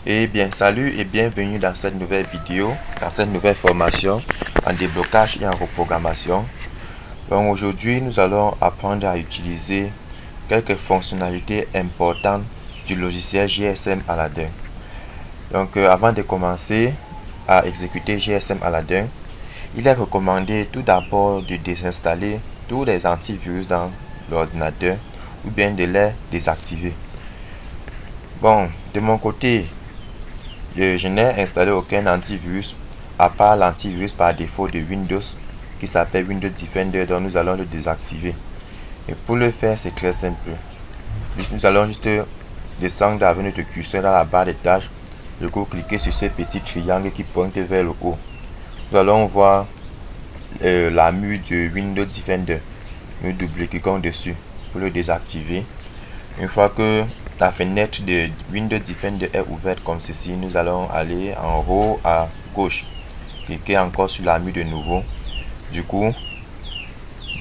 Eh bien, salut et bienvenue dans cette nouvelle vidéo, dans cette nouvelle formation en déblocage et en reprogrammation. Donc aujourd'hui, nous allons apprendre à utiliser quelques fonctionnalités importantes du logiciel GSM Aladdin. Donc avant de commencer à exécuter GSM Aladdin, il est recommandé tout d'abord de désinstaller tous les antivirus dans l'ordinateur ou bien de les désactiver. Bon, de mon côté, je n'ai installé aucun antivirus à part l'antivirus par défaut de Windows qui s'appelle Windows Defender, dont nous allons le désactiver. Et pour le faire, c'est très simple. Nous allons juste descendre avec notre curseur dans la barre de tâches. Du coup, cliquer sur ce petit triangle qui pointe vers le haut. Nous allons voir la mue de Windows Defender. Nous double-cliquons dessus pour le désactiver. Une fois que la fenêtre de Windows Defender est ouverte comme ceci, nous allons aller en haut à gauche, cliquer encore sur la mue de nouveau. Du coup,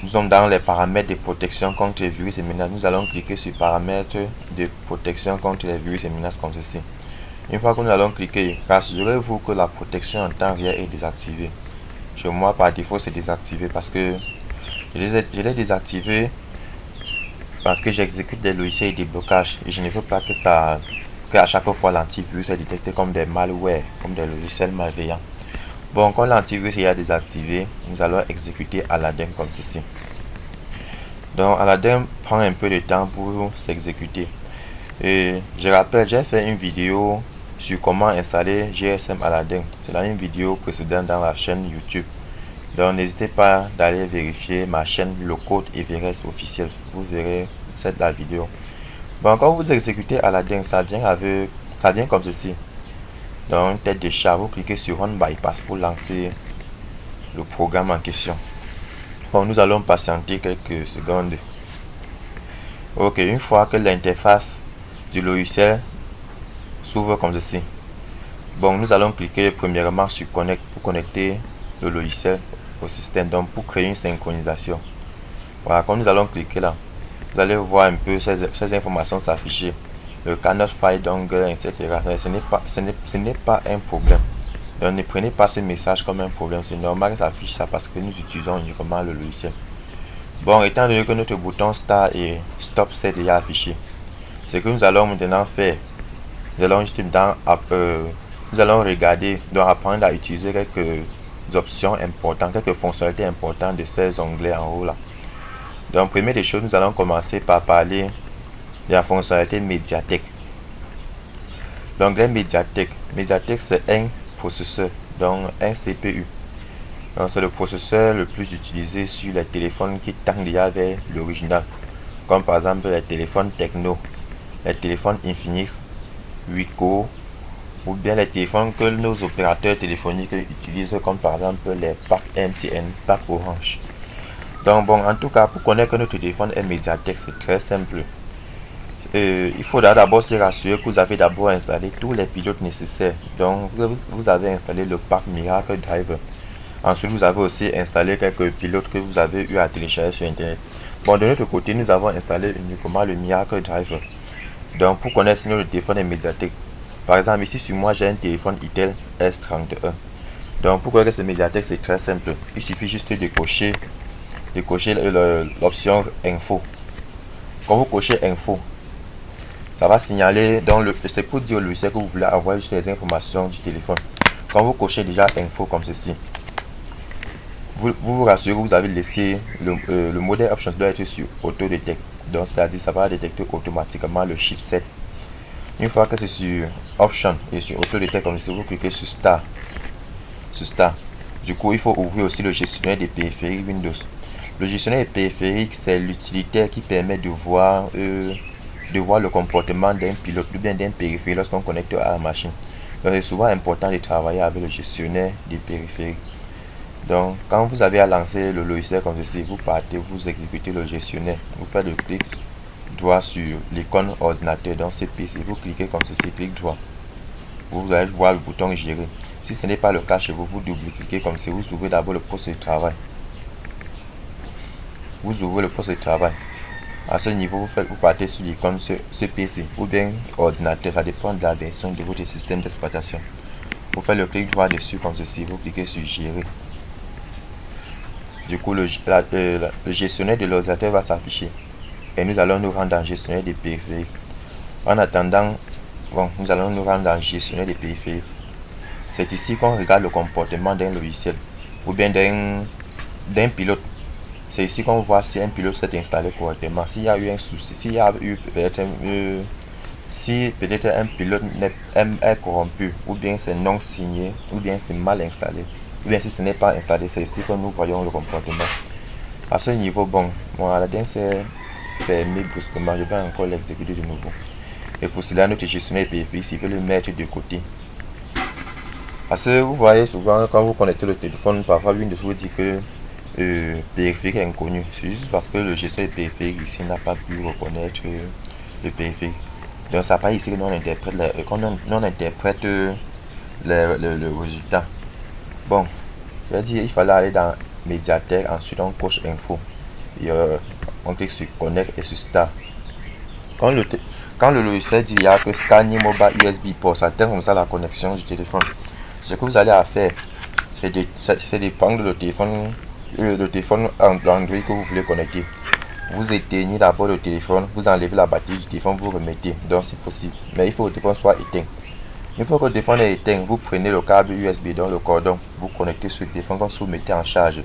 nous sommes dans les paramètres de protection contre les virus et menaces. Nous allons cliquer sur paramètres de protection contre les virus et menaces comme ceci. Une fois que nous allons cliquer, rassurez-vous que la protection en temps réel est désactivée. Chez moi, par défaut, c'est désactivé parce que je l'ai désactivé parce que j'exécute des logiciels de déblocage et je ne veux pas que à chaque fois l'antivirus est détecté comme des malwares, comme des logiciels malveillants. Bon, quand l'antivirus est désactivé, nous allons exécuter Aladdin comme ceci. Donc Aladdin prend un peu de temps pour s'exécuter. Et je rappelle, j'ai fait une vidéo sur comment installer GSM Aladdin. C'est là une vidéo précédente dans la chaîne YouTube. Donc n'hésitez pas d'aller vérifier ma chaîne Le Code Everest officiel. Vous verrez la vidéo. Bon, quand vous exécutez Aladdin, ça vient comme ceci. Dans une tête de chat, vous cliquez sur Run Bypass pour lancer le programme en question. Bon, nous allons patienter quelques secondes. Ok, une fois que l'interface du logiciel s'ouvre comme ceci. Bon, nous allons cliquer premièrement sur Connect pour connecter le logiciel au système, donc pour créer une synchronisation. Voilà, quand nous allons cliquer là, vous allez voir un peu ces informations s'afficher. Le cannot find dongle, etc. Ce n'est pas un problème. Donc ne prenez pas ce message comme un problème. C'est normal que ça affiche ça parce que nous utilisons uniquement le logiciel. Bon, étant donné que notre bouton Start et Stop s'est déjà affiché, ce que nous allons maintenant faire, nous allons regarder, donc apprendre à utiliser quelques options importantes, quelques fonctionnalités importantes de ces onglets en haut là. Donc, première des choses, nous allons commencer par parler de la fonctionnalité médiathèque. L'onglet médiathèque. Médiathèque, c'est un processeur, donc un CPU. Donc, c'est le processeur le plus utilisé sur les téléphones qui tendent déjà vers l'original, comme par exemple les téléphones Techno, les téléphones Infinix, Wiko, ou bien les téléphones que nos opérateurs téléphoniques utilisent, comme par exemple les packs MTN, packs Orange. Donc bon, en tout cas, pour connaître que notre téléphone est médiathèque, c'est très simple. Il faudra d'abord se rassurer que vous avez d'abord installé tous les pilotes nécessaires. Donc vous avez installé le pack Miracle Driver. Ensuite, vous avez aussi installé quelques pilotes que vous avez eu à télécharger sur internet. Bon, de notre côté, nous avons installé uniquement le Miracle Driver. Donc pour connaître si notre téléphone est médiathèque, par exemple ici sur moi j'ai un téléphone Itel S31. Donc pour connaître que c'est médiathèque, c'est très simple. Il suffit juste de cocher l'option info. Quand vous cochez info, ça va signaler c'est pour dire au logiciel que vous voulez avoir juste les informations du téléphone. Quand vous cochez déjà info comme ceci, vous rassurez que vous avez laissé le modèle option doit être sur auto detect. Donc c'est-à-dire ça va détecter automatiquement le chipset. Une fois que c'est sur option et sur auto detect comme ceci, vous cliquez sur start. Du coup, il faut ouvrir aussi le gestionnaire des périphériques Windows. Le gestionnaire des périphériques, c'est l'utilitaire qui permet de voir le comportement d'un pilote ou bien d'un périphérique lorsqu'on connecte à la machine. Donc, c'est souvent important de travailler avec le gestionnaire des périphériques. Donc, quand vous avez à lancer le logiciel comme ceci, vous partez, vous exécutez le gestionnaire. Vous faites le clic droit sur l'icône ordinateur dans ce PC. Vous cliquez comme ceci, clic droit. Vous allez voir le bouton gérer. Si ce n'est pas le cas chez vous, vous double-cliquez comme ceci. Vous ouvrez d'abord le poste de travail. À ce niveau, vous partez sur l'icône ce PC ou bien ordinateur, ça dépend de la version de votre système d'exploitation. Vous faites le clic droit dessus comme ceci, vous cliquez sur gérer. Du coup, le gestionnaire de l'ordinateur va s'afficher et nous allons nous rendre dans le gestionnaire des périphériques. En attendant, nous allons nous rendre dans le gestionnaire des périphériques. C'est ici qu'on regarde le comportement d'un logiciel ou bien d'un pilote. C'est ici qu'on voit si un pilote s'est installé correctement, s'il y a eu un souci, s'il y a eu si peut-être un pilote est corrompu, ou bien c'est non signé, ou bien c'est mal installé, ou bien si ce n'est pas installé. C'est ici que nous voyons le comportement. À ce niveau, mon Aladdin s'est fermé brusquement. Je vais encore l'exécuter de nouveau. Et pour cela, notre gestionnaire périphérique, il veut le mettre de côté. Parce que vous voyez souvent quand vous connectez le téléphone, parfois Windows vous dit que périphérique est inconnu. C'est juste parce que le gestionnaire périphérique ici n'a pas pu reconnaître le périphérique. Donc ça pas ici que nous on interprète le résultat. Bon, je vais dire il fallait aller dans médiathèque, ensuite on coche info et on clique sur connect et sur start. Quand le logiciel dit il y a que scanning mobile USB port, ça termine comme ça la connexion du téléphone. Ce que vous allez à faire, c'est de prendre le téléphone Android que vous voulez connecter. Vous éteignez d'abord le téléphone, vous enlevez la batterie du téléphone, vous remettez, donc c'est possible. Mais il faut que le téléphone soit éteint. Une fois que le téléphone est éteint, vous prenez le câble USB dans le cordon, vous connectez sur le téléphone quand vous mettez en charge.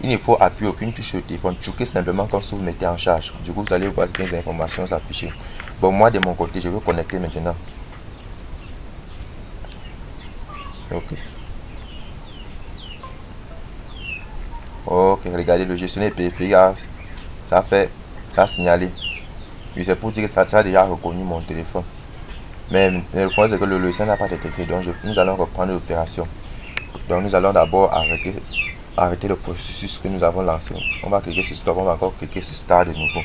Il ne faut appuyer aucune touche sur le téléphone, choquez simplement quand vous mettez en charge. Du coup, vous allez voir les informations s'afficher. Bon, moi de mon côté, je vais connecter maintenant. Ok. Ok, regardez le gestionnaire périphérique, ça a signalé. Oui, c'est pour dire que ça a déjà reconnu mon téléphone. Mais le problème c'est que le logiciel n'a pas détecté, donc nous allons reprendre l'opération. Donc nous allons d'abord arrêter le processus que nous avons lancé. On va cliquer sur stop, on va encore cliquer sur start de nouveau.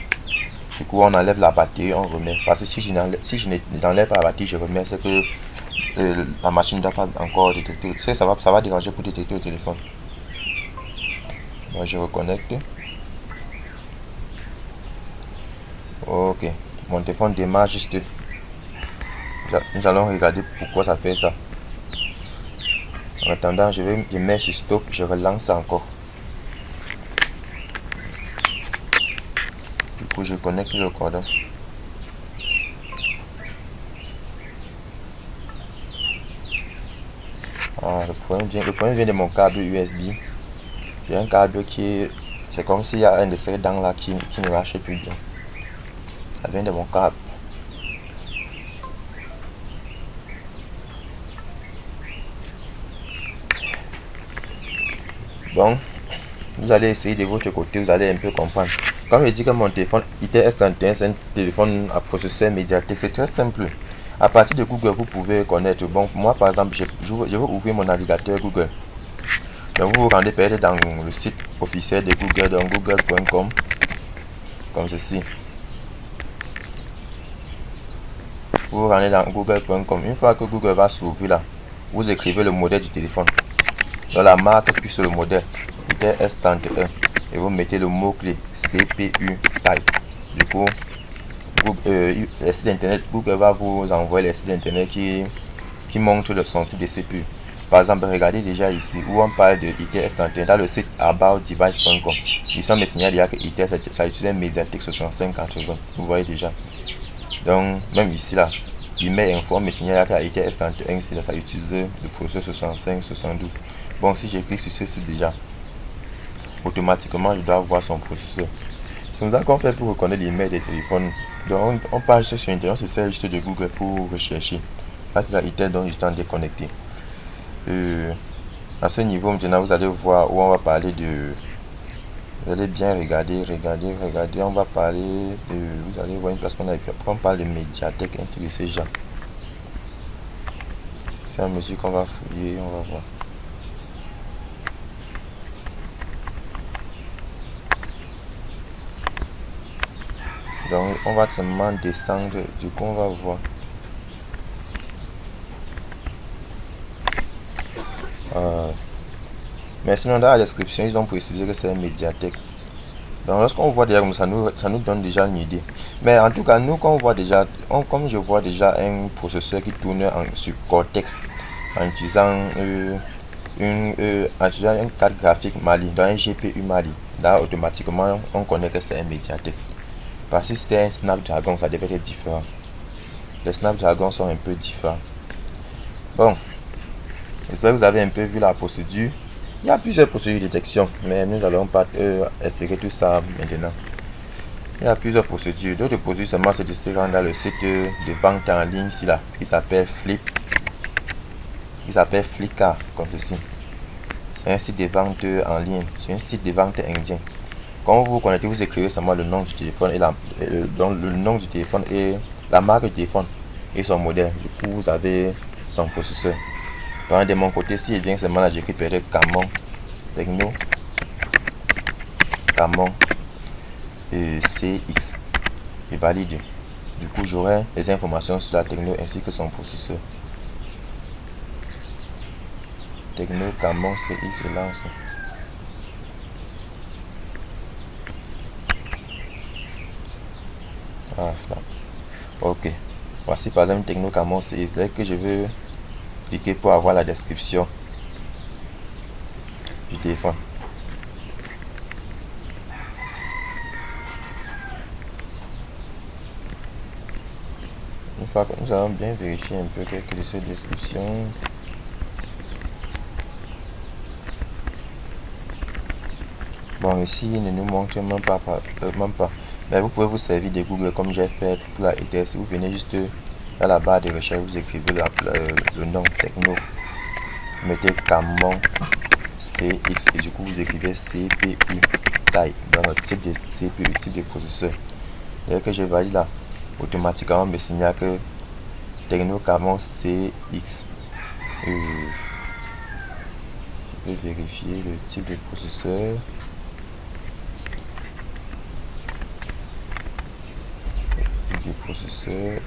Du coup on enlève la batterie, on remet. Parce que si je n'enlève pas la batterie, je remets, c'est que la machine ne doit pas encore détecter. Ça va déranger pour détecter le téléphone. Donc je reconnecte. Ok, mon téléphone démarre juste. Nous allons regarder pourquoi ça fait ça. En attendant, je mets sur stop, je relance encore. Du coup, je connecte le cordon. Le problème vient de mon câble USB. J'ai un câble c'est comme s'il y a un de ces dents là qui ne marche plus bien. Ça vient de mon câble. Bon, vous allez essayer de votre côté, vous allez un peu comprendre. Comme je dis que mon téléphone ITS31, c'est un téléphone à processeur médiatique, c'est très simple. À partir de Google, vous pouvez connaître. Bon, moi par exemple, je vais ouvrir mon navigateur Google. Donc vous vous rendez peut-être dans le site officiel de Google, dans google.com, comme ceci. Vous vous rendez dans google.com. Une fois que Google va s'ouvrir là, vous écrivez le modèle du téléphone. Dans la marque puis sur le modèle ITS31 et vous mettez le mot-clé CPU type. Du coup, les sites internet, Google va vous envoyer les sites internet qui montrent son type de CPU. Par exemple, regardez déjà ici où on parle de ITS31 dans le site aboutdevice.com. Ici, on me signale déjà que ITS ça utilise un Mediatek 6580. Vous voyez déjà. Donc, même ici là, il met info, on me signale que ITS31 ça utilise le processeur 6572. Bon, si je clique sur ce site déjà, automatiquement je dois voir son processeur. C'est comme ça qu'on fait pour reconnaître l'email des téléphones. Donc on passe sur internet, on se sert juste de Google pour rechercher. Là c'est la ITEL dont je suis en déconnecté. À ce niveau maintenant vous allez voir où on va parler de. Vous allez bien regarder. On va parler de. Vous allez voir une place qu'on a. Après on parle de médiathèque introduisez gens. C'est à mesure qu'on va fouiller, on va voir. Donc on va seulement descendre, du coup on va voir. Mais sinon dans la description ils ont précisé que c'est une médiathèque. Donc lorsqu'on voit déjà comme ça, ça nous donne déjà une idée. Mais en tout cas, nous, quand on voit déjà, comme je vois déjà un processeur qui tourne sur Cortex en utilisant, en utilisant un carte graphique Mali, dans un GPU Mali, là automatiquement on connaît que c'est un Mediatek. Parce que si c'était un Snapdragon, ça devait être différent. Les Snapdragons sont un peu différents. Bon, j'espère que vous avez un peu vu la procédure. Il y a plusieurs procédures de détection, mais nous n'allons pas expliquer tout ça maintenant. Il y a plusieurs procédures. D'autres procédures seulement c'est de se rendre dans le site de vente en ligne ici là, qui s'appelle Flickr comme ceci. C'est un site de vente en ligne, c'est un site de vente indien. Quand vous vous connectez, vous écrivez seulement le nom du téléphone et le nom du téléphone et la marque du téléphone et son modèle. Du coup, vous avez son processeur. Par exemple, de mon côté, si je viens seulement là, j'écris peut-être Camon, Techno, Camon et CX et valide. Du coup, j'aurai les informations sur la Techno ainsi que son processeur. Techno, Camon, CX se lance. Ah, là. Ok. Voici par exemple Techno Camon CX. Dès que je veux cliquer pour avoir la description du téléphone. Une fois que nous allons bien vérifier un peu quelques de ces descriptions. Bon, ici, il ne nous montre même pas. Mais vous pouvez vous servir de Google comme j'ai fait pour la ETS. Vous venez juste dans la barre de recherche, vous écrivez le nom Techno. Vous mettez Camon CX et du coup vous écrivez CPU type dans le type de CPU, type de processeur. Dès que je valide là, automatiquement me signale que Techno Camon CX. Je vais vérifier le type de processeur. Processeur,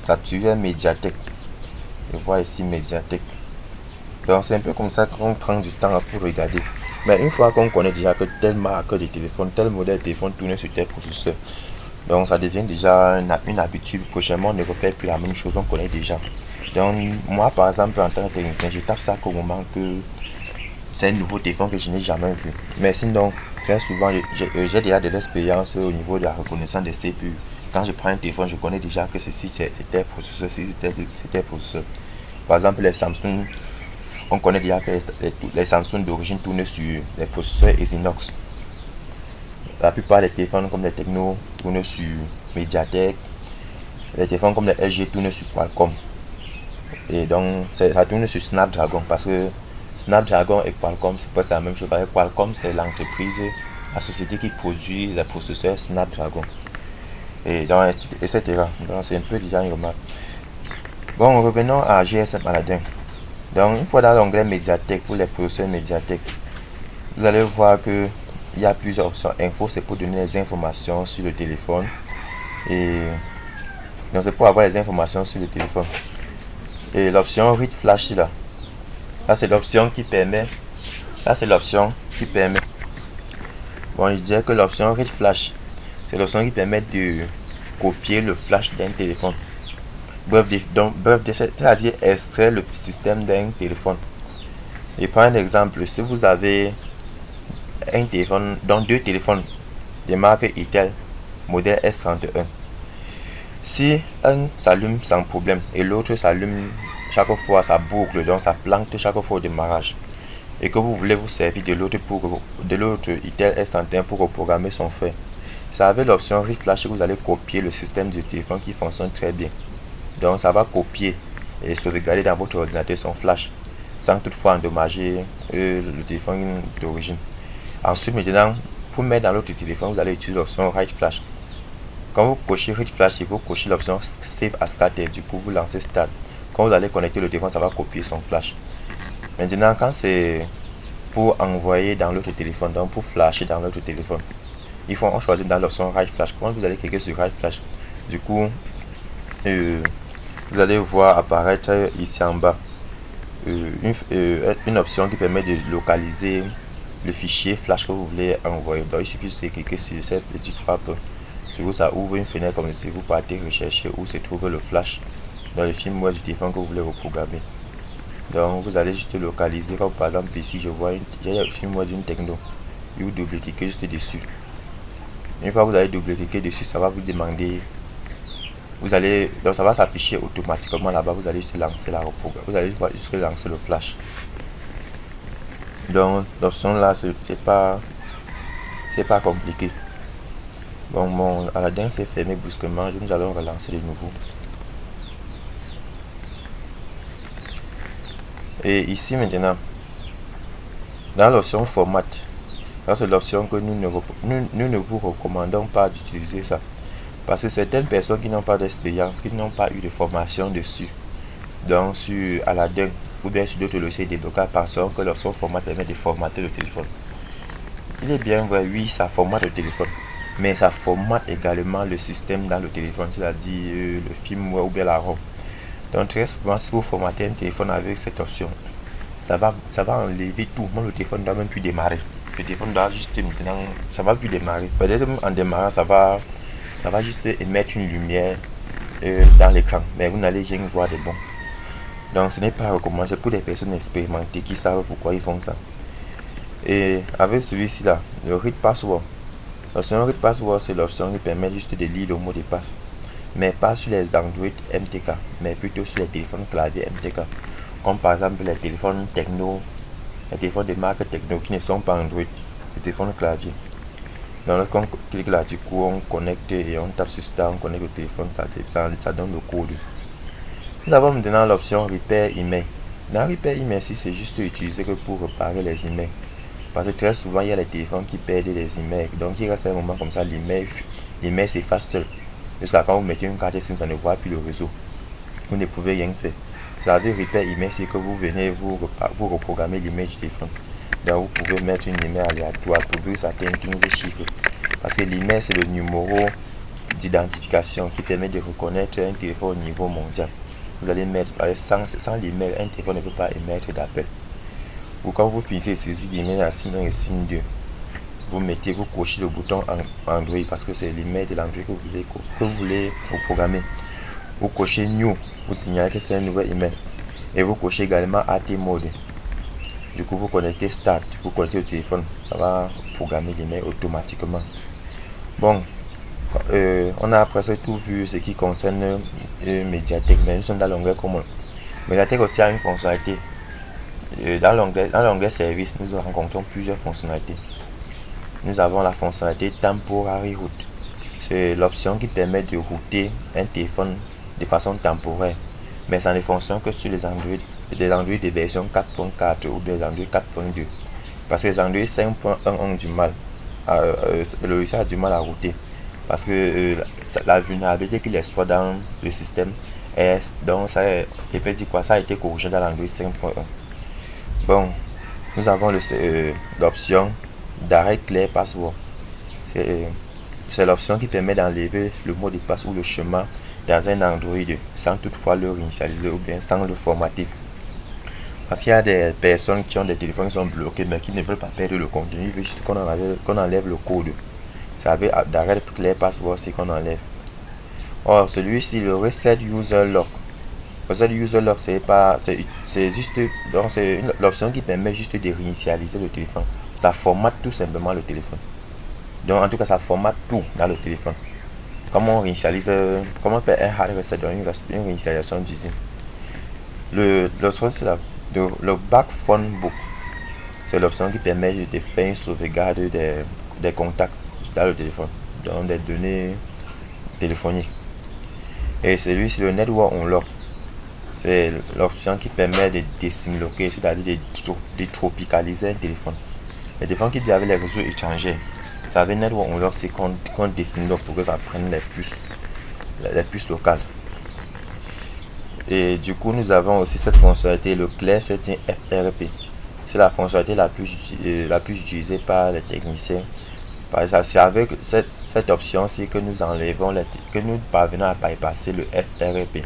ça tuait Mediatek. Je vois ici Mediatek. Donc c'est un peu comme ça qu'on prend du temps pour regarder. Mais une fois qu'on connaît déjà que telle marque de téléphone, tel modèle de téléphone tourne sur tel processeur, donc ça devient déjà une habitude. Prochainement on ne refait plus la même chose, on connaît déjà. Donc moi par exemple en tant que technicien, je tape ça qu'au moment que c'est un nouveau téléphone que je n'ai jamais vu. Mais sinon, très souvent, j'ai déjà de l'expérience au niveau de la reconnaissance des CPU. Quand je prends un téléphone, je connais déjà que ceci c'était processeur, ceci c'était processeur. Par exemple, les Samsung, on connaît déjà que les Samsung d'origine tournent sur les processeurs Exynos. La plupart des téléphones comme les Tecno tournent sur Mediatek. Les téléphones comme les LG tournent sur Qualcomm. Et donc, ça tourne sur Snapdragon parce que Snapdragon et Qualcomm, c'est pas la même chose. Qualcomm, c'est l'entreprise, la société qui produit les processeurs Snapdragon. Et donc, etc. Donc, c'est un peu déjà une remarque. Bon, revenons à GSM Aladdin. Donc, une fois dans l'onglet Mediatek, pour les processeurs Mediatek, vous allez voir que il y a plusieurs options. Info, c'est pour donner les informations sur le téléphone. Et donc, c'est pour avoir les informations sur le téléphone. Et l'option Read Flash, là. Là, c'est l'option qui permet. Bon, je disais que l'option Read Flash, c'est l'option qui permet de copier le flash d'un téléphone. Bref, c'est-à-dire extraire le système d'un téléphone. Et par un exemple, si vous avez un téléphone, donc deux téléphones de marque Itel, modèle S31. Si un s'allume sans problème et l'autre s'allume chaque fois, ça boucle, donc ça plante chaque fois au démarrage, et que vous voulez vous servir de l'autre Itel S31 pour reprogrammer son fait, c'est avec l'option Read Flash que vous allez copier le système du téléphone qui fonctionne très bien. Donc ça va copier et sauvegarder dans votre ordinateur son flash sans toutefois endommager le téléphone d'origine. Ensuite, maintenant, pour mettre dans l'autre téléphone, vous allez utiliser l'option Write Flash. Quand vous cochez Read Flash, vous cochez l'option Save as Scatter. Du coup, vous lancez Start. Quand vous allez connecter le téléphone, ça va copier son flash. Maintenant, quand c'est pour envoyer dans l'autre téléphone, donc pour flasher dans l'autre téléphone, on choisit dans l'option Write Flash. Quand vous allez cliquer sur Write Flash, du coup, vous allez voir apparaître ici en bas une option qui permet de localiser le fichier flash que vous voulez envoyer. Donc il suffit de cliquer sur cette petite frappe. Du coup, ça ouvre une fenêtre comme si vous partez rechercher où se trouve le flash dans le firmware du téléphone que vous voulez reprogrammer. Donc vous allez juste localiser, comme par exemple ici je vois le firmware d'une Techno. Vous double-cliquez juste dessus. Une fois que vous allez double-cliquer dessus, ça va vous demander, donc ça va s'afficher automatiquement là-bas. Vous allez juste lancer la reprogramme, vous allez juste lancer le flash. Donc l'option là c'est pas compliqué. Bon, mon Aladdin s'est fermé brusquement, nous allons relancer de nouveau. Et ici maintenant, dans l'option format, c'est l'option que nous ne vous recommandons pas d'utiliser ça. Parce que certaines personnes qui n'ont pas d'expérience, qui n'ont pas eu de formation dessus, donc sur Aladdin ou bien sur d'autres logiciels débloquables, penseront que l'option format permet de formater le téléphone. Il est bien vrai, oui, ça formate le téléphone, mais ça formate également le système dans le téléphone, c'est-à-dire le firmware ou bien la ROM. Donc très souvent, si vous formatez un téléphone avec cette option, ça va enlever tout. Moi, le téléphone ne doit même plus démarrer. Le téléphone doit juste maintenant, ça va plus démarrer. Peut-être en démarrant, ça va juste émettre une lumière dans l'écran, mais vous n'allez rien voir de bon. Donc ce n'est pas recommandé pour les personnes expérimentées qui savent pourquoi ils font ça. Et avec celui-ci là, le read password. L'option read password, c'est l'option qui permet juste de lire le mot de passe, mais pas sur les Android MTK, mais plutôt sur les téléphones clavier MTK, comme par exemple les téléphones Techno, les téléphones de marque Techno qui ne sont pas Android, les téléphones clavier. Donc lorsqu'on clique là, du coup on connecte et on tape sur Start, on connecte le téléphone, ça donne le code. Nous avons maintenant l'option Repair Email. Dans Repair Email, c'est juste utilisé que pour réparer les emails. Parce que très souvent, il y a les téléphones qui perdent les emails. Donc, il reste un moment comme ça, l'email s'efface seul. Jusqu'à quand vous mettez une carte SIM, ça ne voit plus le réseau. Vous ne pouvez rien faire. Ça veut dire Repair Email, c'est que vous venez, vous reprogrammez l'email du téléphone. Donc, vous pouvez mettre une email aléatoire pour ouvrir certains 15 chiffres. Parce que l'email, c'est le numéro d'identification qui permet de reconnaître un téléphone au niveau mondial. Vous allez mettre, sans l'email, un téléphone ne peut pas émettre d'appel. Ou quand vous finissez de saisir l'email à signe 1 et signe 2, vous cochez le bouton Android parce que c'est l'email de l'Android que vous voulez programmer. Vous cochez New pour signaler que c'est un nouvel email. Et vous cochez également AT Mode. Du coup, vous connectez Start, vous connectez au téléphone, ça va programmer l'email automatiquement. Bon, on a presque tout vu ce qui concerne Mediatek, mais nous sommes dans l'onglet commun. Mediatek aussi a une fonctionnalité. Dans l'onglet service, nous rencontrons plusieurs fonctionnalités. Nous avons la fonctionnalité Temporary Route. C'est l'option qui permet de router un téléphone de façon temporaire, mais ça ne fonctionne que sur les Android de version 4.4 ou des Android 4.2. Parce que les Android 5.1 ont du mal, le logiciel a du mal à router. Parce que la vulnérabilité qu'il exploite dans le système donc ça a été corrigé dans l'Android 5.1. Bon, nous avons l'option d'arrêt Clear Password. C'est l'option qui permet d'enlever le mot de passe ou le chemin dans un Android sans toutefois le réinitialiser ou bien sans le formater. Parce qu'il y a des personnes qui ont des téléphones qui sont bloqués mais qui ne veulent pas perdre le contenu, ils veulent juste qu'on enlève le code. Ça veut dire d'arrêt Clear Password, c'est qu'on enlève. Or, celui-ci, le Reset User Lock. Reset User Lock, c'est juste, donc c'est l'option qui permet juste de réinitialiser le téléphone. Ça formate tout simplement le téléphone. Donc, en tout cas, ça formate tout dans le téléphone. Comment on réinitialise, comment faire un hard reset, une réinitialisation d'usine. L'option, c'est le Back Phone Book. C'est l'option qui permet de faire une sauvegarde des contacts dans le téléphone, donc des données téléphoniques. Et celui-ci, le Network Unlock. C'est l'option qui permet de désimloquer, c'est-à-dire de tropicaliser un téléphone. Les téléphones qui avaient les réseaux étrangers, ça veut Network Unlock, c'est qu'on désimloque pour que ça prenne les puces locales. Et du coup, nous avons aussi cette fonctionnalité, le Clear Setting FRP. C'est la fonctionnalité la plus utilisée par les techniciens. C'est avec cette option-ci que nous parvenons à bypasser le FRP.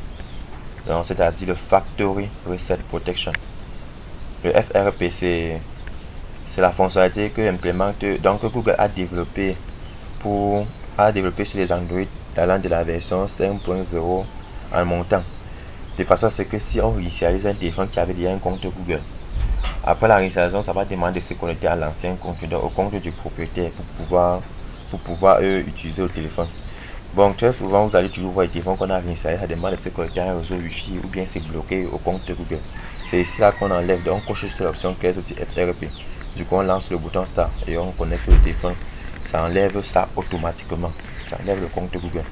Donc, c'est-à-dire le Factory Reset Protection. Le FRP, c'est c'est la fonctionnalité que implémente, donc Google a développé sur les Android allant de la version 5.0 en montant, de façon à ce que si on initialise un téléphone qui avait déjà un compte Google, après la réinitialisation, ça va demander de se connecter à l'ancien compte, donc au compte du propriétaire pour pouvoir utiliser le téléphone. Bon, très souvent, vous allez toujours voir les téléphones qu'on a réinstallés, ça demande de se connecter à un réseau Wi-Fi ou bien c'est bloqué au compte Google. C'est ici là qu'on enlève, donc on coche sur l'option clé outil FTRP. Du coup, on lance le bouton Start et on connecte le téléphone. Ça enlève ça automatiquement. Ça enlève le compte Google.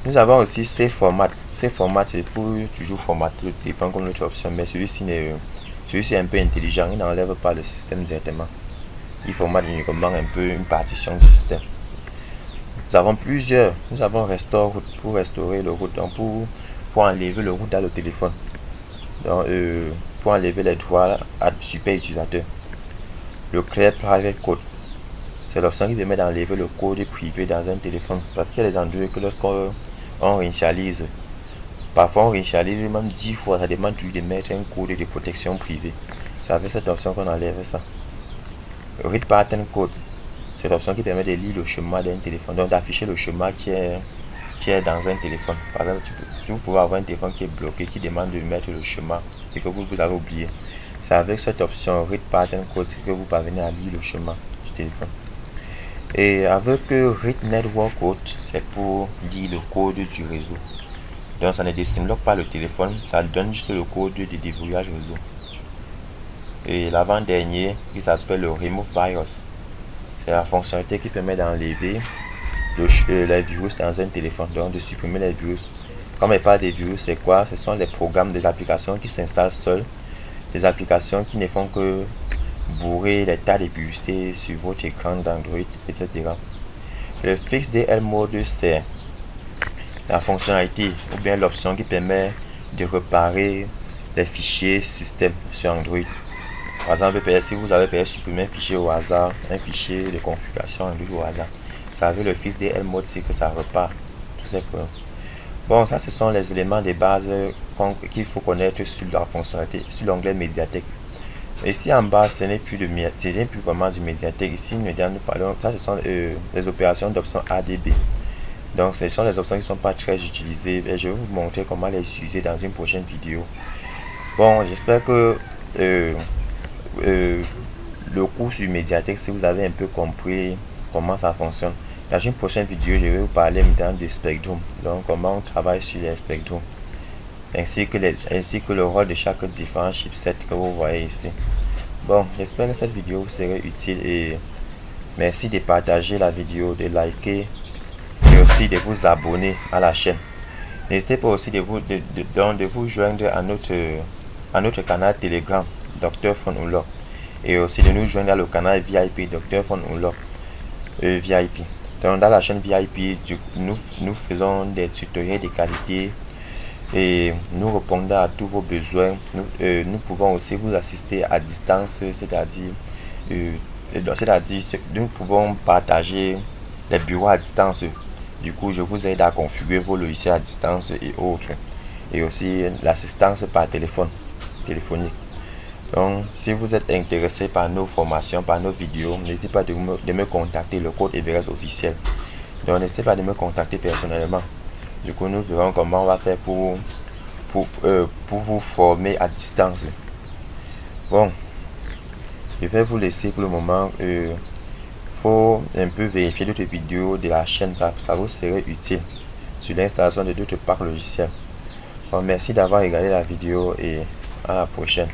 Nous avons aussi ces formats. Ces formats, c'est pour toujours formater le téléphone comme notre option, mais celui-ci est un peu intelligent. Il n'enlève pas le système directement. Il formate uniquement un peu une partition du système. Nous avons plusieurs. Nous avons Restore Root pour restaurer le root, donc pour enlever le root dans le téléphone. Donc, pour enlever les droits à super utilisateur. Le Clear Private Code, c'est l'option qui permet d'enlever le code privé dans un téléphone, parce qu'il y a des Android que lorsqu'on réinitialise, parfois on réinitialise même 10 fois, ça demande toujours de mettre un code de protection privée. C'est avec cette option qu'on enlève ça. Read Pattern Code, c'est l'option qui permet de lire le schéma d'un téléphone, donc d'afficher le schéma qui est dans un téléphone. Par exemple, vous pouvez avoir un téléphone qui est bloqué, qui demande de mettre le schéma et que vous avez oublié. C'est avec cette option Read Pattern Code que vous parvenez à lire le schéma du téléphone. Et avec Read Network Code, c'est pour lire le code du réseau. Donc ça ne décimloque pas le téléphone, ça donne juste le code de déverrouillage réseau. Et l'avant-dernier, qui s'appelle le Remove Virus, c'est la fonctionnalité qui permet d'enlever les virus dans un téléphone, donc de supprimer les virus. Quand on parle des virus, c'est quoi? Ce sont les programmes, des applications qui s'installent seules, des applications qui ne font que bourrer les tas de publicités sur votre écran d'Android, etc. Le FixDL Mode, c'est la fonctionnalité ou bien l'option qui permet de réparer les fichiers système sur Android. Par exemple, si vous avez supprimé un fichier au hasard, un fichier de configuration Android au hasard, ça avec le FixDL Mode, c'est que ça repart tous ces problèmes. Bon, ça ce sont les éléments de base qu'il faut connaître sur la fonctionnalité, sur l'onglet médiathèque. Ici en bas, ce n'est plus vraiment du médiathèque. Ici, nous parlons, ça ce sont les opérations d'option ADB. Donc, ce sont les options qui ne sont pas très utilisées. Et je vais vous montrer comment les utiliser dans une prochaine vidéo. Bon, j'espère que le cours sur médiathèque, si vous avez un peu compris comment ça fonctionne. Dans une prochaine vidéo, je vais vous parler maintenant de Spectrum. Donc, comment on travaille sur les Spectrum. Ainsi que le rôle de chaque différent chipset que vous voyez ici. Bon, j'espère que cette vidéo vous serait utile et merci de partager la vidéo, de liker et aussi de vous abonner à la chaîne. N'hésitez pas aussi de vous joindre à notre canal Telegram Dr Phone Unlock et aussi de nous joindre à le canal VIP Dr Phone Unlock VIP. Donc dans la chaîne VIP, nous faisons des tutoriels de qualité et nous répondons à tous vos besoins. Nous pouvons aussi vous assister à distance, c'est-à-dire nous pouvons partager les bureaux à distance. Du coup, je vous aide à configurer vos logiciels à distance et autres, et aussi l'assistance par téléphonique. Donc, si vous êtes intéressé par nos formations, par nos vidéos, n'hésitez pas de me contacter, le code Everest officiel. Donc, n'hésitez pas de me contacter personnellement. Du coup, nous verrons comment on va faire pour vous former à distance. Bon, je vais vous laisser pour le moment. Faut un peu vérifier d'autres vidéos de la chaîne, ça vous serait utile sur l'installation de d'autres packs logiciels. Bon, merci d'avoir regardé la vidéo et à la prochaine.